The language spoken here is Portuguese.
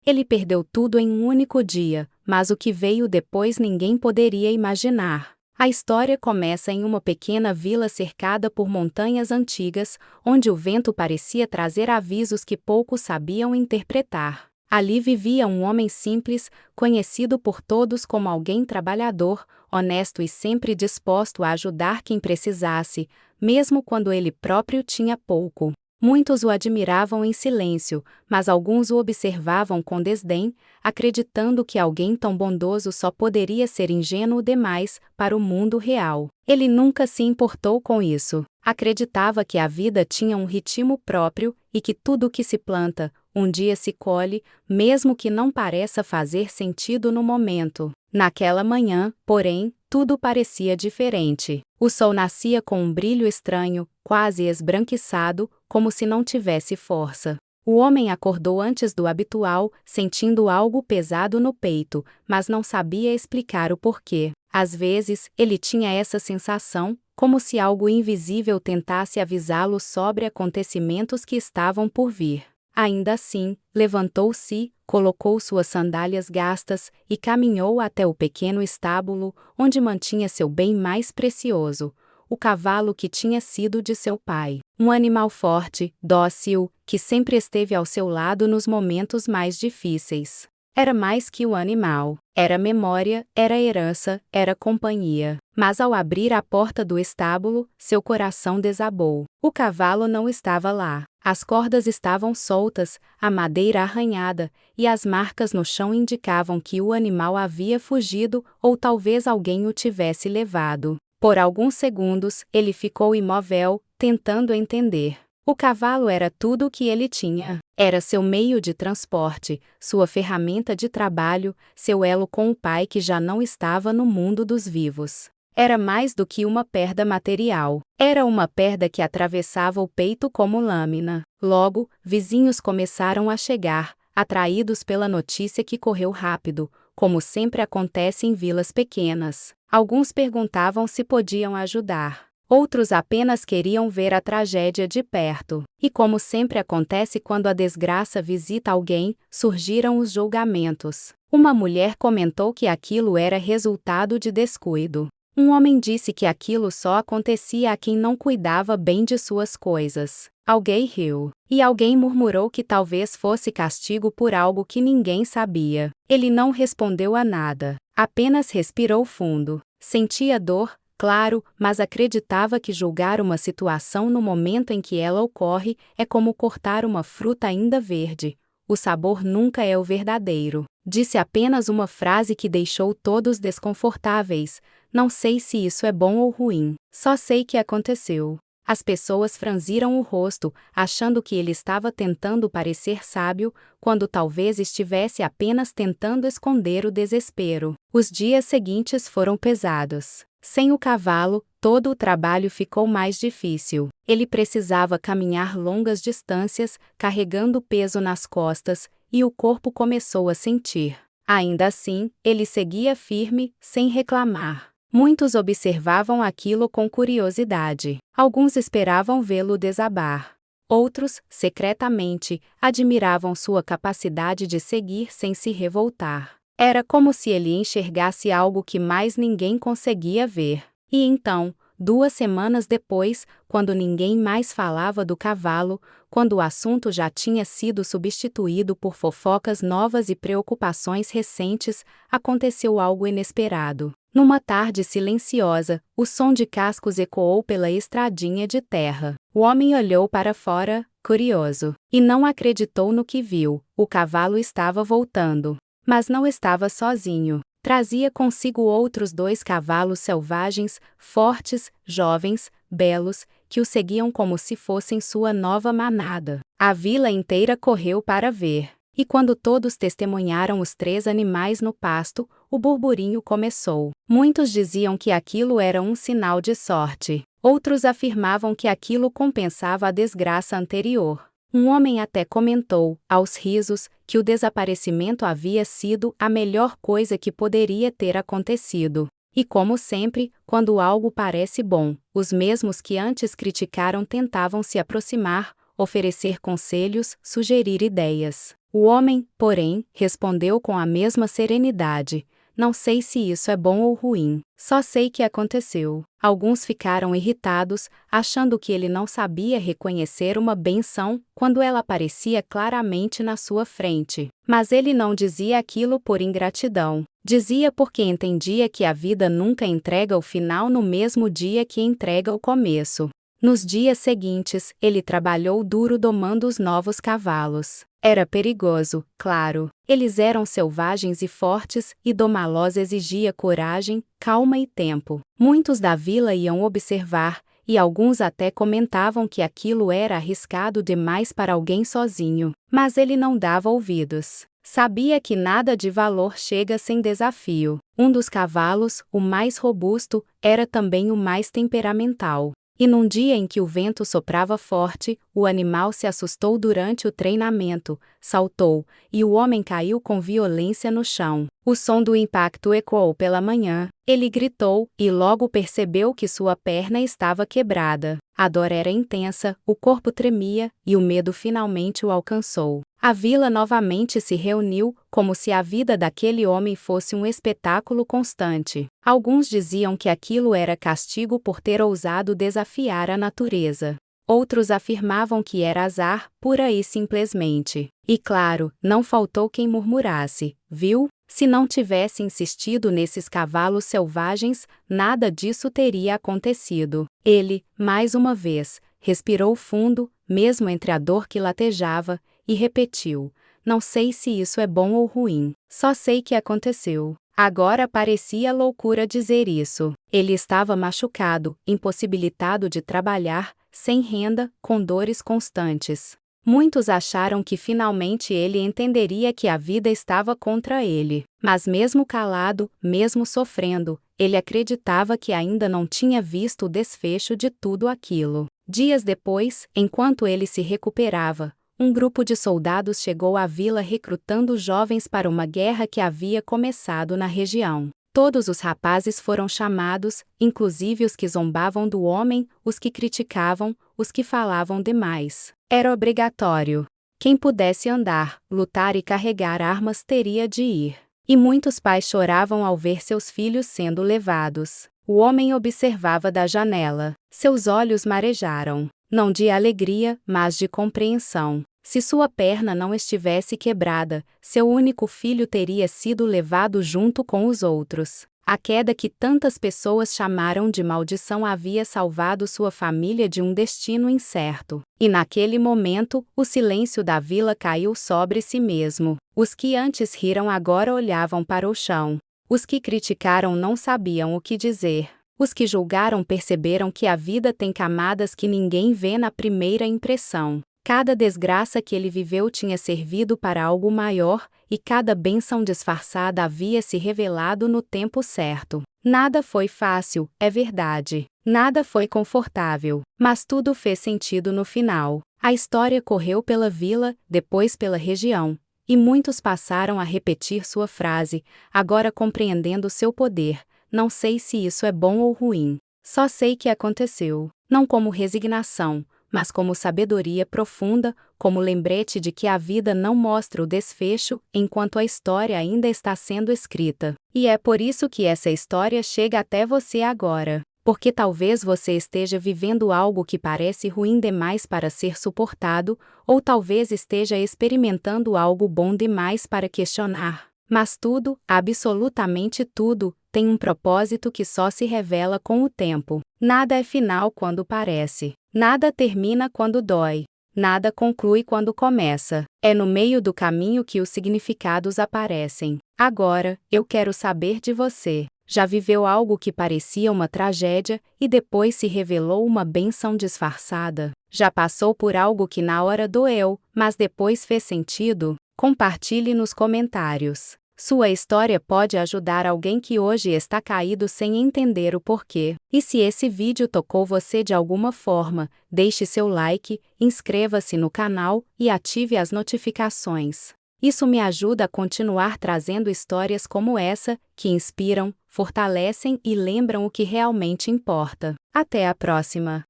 Ele perdeu tudo em um único dia, mas o que veio depois ninguém poderia imaginar. A história começa em uma pequena vila cercada por montanhas antigas, onde o vento parecia trazer avisos que poucos sabiam interpretar. Ali vivia um homem simples, conhecido por todos como alguém trabalhador, honesto e sempre disposto a ajudar quem precisasse, mesmo quando ele próprio tinha pouco. Muitos o admiravam em silêncio, mas alguns o observavam com desdém, acreditando que alguém tão bondoso só poderia ser ingênuo demais para o mundo real. Ele nunca se importou com isso. Acreditava que a vida tinha um ritmo próprio e que tudo o que se planta, um dia se colhe, mesmo que não pareça fazer sentido no momento. Naquela manhã, porém, tudo parecia diferente. O sol nascia com um brilho estranho, quase esbranquiçado, como se não tivesse força. O homem acordou antes do habitual, sentindo algo pesado no peito, mas não sabia explicar o porquê. Às vezes, ele tinha essa sensação, como se algo invisível tentasse avisá-lo sobre acontecimentos que estavam por vir. Ainda assim, levantou-se, colocou suas sandálias gastas e caminhou até o pequeno estábulo, onde mantinha seu bem mais precioso, o cavalo que tinha sido de seu pai. Um animal forte, dócil, que sempre esteve ao seu lado nos momentos mais difíceis. Era mais que o animal. Era memória, era herança, era companhia. Mas ao abrir a porta do estábulo, seu coração desabou. O cavalo não estava lá. As cordas estavam soltas, a madeira arranhada, e as marcas no chão indicavam que o animal havia fugido ou talvez alguém o tivesse levado. Por alguns segundos, ele ficou imóvel, tentando entender. O cavalo era tudo o que ele tinha. Era seu meio de transporte, sua ferramenta de trabalho, seu elo com o pai que já não estava no mundo dos vivos. Era mais do que uma perda material. Era uma perda que atravessava o peito como lâmina. Logo, vizinhos começaram a chegar, atraídos pela notícia que correu rápido, como sempre acontece em vilas pequenas. Alguns perguntavam se podiam ajudar. Outros apenas queriam ver a tragédia de perto. E como sempre acontece quando a desgraça visita alguém, surgiram os julgamentos. Uma mulher comentou que aquilo era resultado de descuido. Um homem disse que aquilo só acontecia a quem não cuidava bem de suas coisas. Alguém riu. E alguém murmurou que talvez fosse castigo por algo que ninguém sabia. Ele não respondeu a nada. Apenas respirou fundo. Sentia dor, claro, mas acreditava que julgar uma situação no momento em que ela ocorre é como cortar uma fruta ainda verde. O sabor nunca é o verdadeiro. Disse apenas uma frase que deixou todos desconfortáveis. Não sei se isso é bom ou ruim. Só sei que aconteceu. As pessoas franziram o rosto, achando que ele estava tentando parecer sábio, quando talvez estivesse apenas tentando esconder o desespero. Os dias seguintes foram pesados. Sem o cavalo, todo o trabalho ficou mais difícil. Ele precisava caminhar longas distâncias, carregando peso nas costas, e o corpo começou a sentir. Ainda assim, ele seguia firme, sem reclamar. Muitos observavam aquilo com curiosidade. Alguns esperavam vê-lo desabar. Outros, secretamente, admiravam sua capacidade de seguir sem se revoltar. Era como se ele enxergasse algo que mais ninguém conseguia ver. E então, 2 semanas depois, quando ninguém mais falava do cavalo, quando o assunto já tinha sido substituído por fofocas novas e preocupações recentes, aconteceu algo inesperado. Numa tarde silenciosa, o som de cascos ecoou pela estradinha de terra. O homem olhou para fora, curioso, e não acreditou no que viu. O cavalo estava voltando. Mas não estava sozinho. Trazia consigo outros 2 cavalos selvagens, fortes, jovens, belos, que o seguiam como se fossem sua nova manada. A vila inteira correu para ver. E quando todos testemunharam os 3 animais no pasto, o burburinho começou. Muitos diziam que aquilo era um sinal de sorte. Outros afirmavam que aquilo compensava a desgraça anterior. Um homem até comentou, aos risos, que o desaparecimento havia sido a melhor coisa que poderia ter acontecido. E como sempre, quando algo parece bom, os mesmos que antes criticaram tentavam se aproximar, oferecer conselhos, sugerir ideias. O homem, porém, respondeu com a mesma serenidade: não sei se isso é bom ou ruim, só sei que aconteceu. Alguns ficaram irritados, achando que ele não sabia reconhecer uma benção quando ela aparecia claramente na sua frente. Mas ele não dizia aquilo por ingratidão. Dizia porque entendia que a vida nunca entrega o final no mesmo dia que entrega o começo. Nos dias seguintes, ele trabalhou duro domando os novos cavalos. Era perigoso, claro. Eles eram selvagens e fortes, e domá-los exigia coragem, calma e tempo. Muitos da vila iam observar, e alguns até comentavam que aquilo era arriscado demais para alguém sozinho. Mas ele não dava ouvidos. Sabia que nada de valor chega sem desafio. Um dos cavalos, o mais robusto, era também o mais temperamental. E num dia em que o vento soprava forte, o animal se assustou durante o treinamento, saltou, e o homem caiu com violência no chão. O som do impacto ecoou pela manhã. Ele gritou, e logo percebeu que sua perna estava quebrada. A dor era intensa, o corpo tremia, e o medo finalmente o alcançou. A vila novamente se reuniu, como se a vida daquele homem fosse um espetáculo constante. Alguns diziam que aquilo era castigo por ter ousado desafiar a natureza. Outros afirmavam que era azar, pura e simplesmente. E claro, não faltou quem murmurasse: viu? Se não tivesse insistido nesses cavalos selvagens, nada disso teria acontecido. Ele, mais uma vez, respirou fundo, mesmo entre a dor que latejava, e repetiu: não sei se isso é bom ou ruim, só sei que aconteceu. Agora parecia loucura dizer isso. Ele estava machucado, impossibilitado de trabalhar, sem renda, com dores constantes. Muitos acharam que finalmente ele entenderia que a vida estava contra ele. Mas mesmo calado, mesmo sofrendo, ele acreditava que ainda não tinha visto o desfecho de tudo aquilo. Dias depois, enquanto ele se recuperava, um grupo de soldados chegou à vila recrutando jovens para uma guerra que havia começado na região. Todos os rapazes foram chamados, inclusive os que zombavam do homem, os que criticavam, os que falavam demais. Era obrigatório. Quem pudesse andar, lutar e carregar armas teria de ir. E muitos pais choravam ao ver seus filhos sendo levados. O homem observava da janela. Seus olhos marejaram. Não de alegria, mas de compreensão. Se sua perna não estivesse quebrada, seu único filho teria sido levado junto com os outros. A queda que tantas pessoas chamaram de maldição havia salvado sua família de um destino incerto. E naquele momento, o silêncio da vila caiu sobre si mesmo. Os que antes riram agora olhavam para o chão. Os que criticaram não sabiam o que dizer. Os que julgaram perceberam que a vida tem camadas que ninguém vê na primeira impressão. Cada desgraça que ele viveu tinha servido para algo maior, e cada bênção disfarçada havia se revelado no tempo certo. Nada foi fácil, é verdade. Nada foi confortável, mas tudo fez sentido no final. A história correu pela vila, depois pela região, e muitos passaram a repetir sua frase, agora compreendendo seu poder. Não sei se isso é bom ou ruim. Só sei que aconteceu. Não como resignação, mas como sabedoria profunda, como lembrete de que a vida não mostra o desfecho enquanto a história ainda está sendo escrita. E é por isso que essa história chega até você agora. Porque talvez você esteja vivendo algo que parece ruim demais para ser suportado, ou talvez esteja experimentando algo bom demais para questionar. Mas tudo, absolutamente tudo, tem um propósito que só se revela com o tempo. Nada é final quando parece. Nada termina quando dói. Nada conclui quando começa. É no meio do caminho que os significados aparecem. Agora, eu quero saber de você. Já viveu algo que parecia uma tragédia e depois se revelou uma bênção disfarçada? Já passou por algo que na hora doeu, mas depois fez sentido? Compartilhe nos comentários. Sua história pode ajudar alguém que hoje está caído sem entender o porquê. E se esse vídeo tocou você de alguma forma, deixe seu like, inscreva-se no canal e ative as notificações. Isso me ajuda a continuar trazendo histórias como essa, que inspiram, fortalecem e lembram o que realmente importa. Até a próxima!